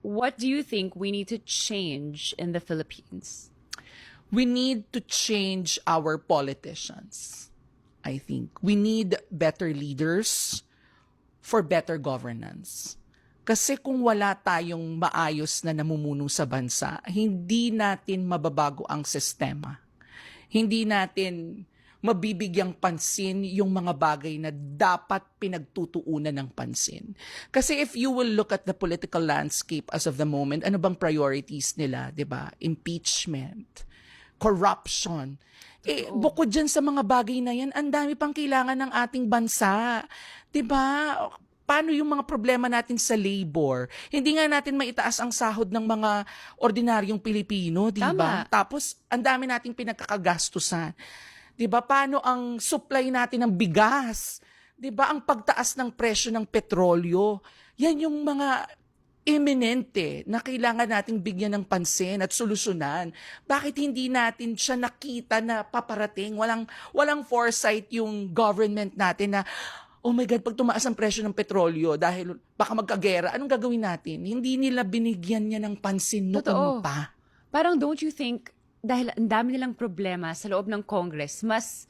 what do you think we need to change in the Philippines? We need to change our politicians. I think we need better leaders for better governance. Kasi kung wala tayong maayos na namumuno sa bansa, hindi natin mababago ang sistema. Hindi natin mabibigyang pansin yung mga bagay na dapat pinagtutuunan ng pansin. Kasi if you will look at the political landscape as of the moment, ano bang priorities nila, 'di ba? Impeachment, corruption. Bukod dyan sa mga bagay na yan, ang dami pang kailangan ng ating bansa. 'Di ba? Paano yung mga problema natin sa labor? Hindi nga natin maitaas ang sahod ng mga ordinaryong Pilipino, 'di ba? Tama. Tapos ang dami nating pinagkakagastusan. 'Di ba? Paano ang supply natin ng bigas? 'Di ba? Ang pagtaas ng presyo ng petrolyo. Yan yung mga eminente na kailangan nating bigyan ng pansin at solusyonan. Bakit hindi natin siya nakita na paparating? Walang foresight yung government natin na, oh my God, pag tumaas ang presyo ng petrolyo dahil baka magkagera, anong gagawin natin? Hindi nila binigyan niya ng pansin noon Totoo. pa. Parang don't you think, dahil ang dami nilang problema sa loob ng Congress, mas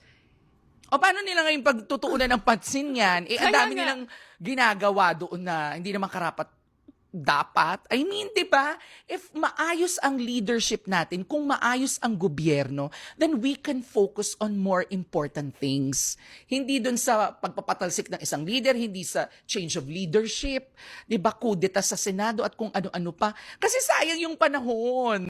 O paano nila ngayon pagtutuunan ng pansin yan? Ang Kaya dami nga. nilang ginagawa doon na hindi naman karapat dapat. I mean, di ba? If maayos ang leadership natin, kung maayos ang gobyerno, then we can focus on more important things. Hindi dun sa pagpapatalsik ng isang leader, hindi sa change of leadership, di ba? Kudeta sa Senado at kung ano-ano pa. Kasi sayang yung panahon.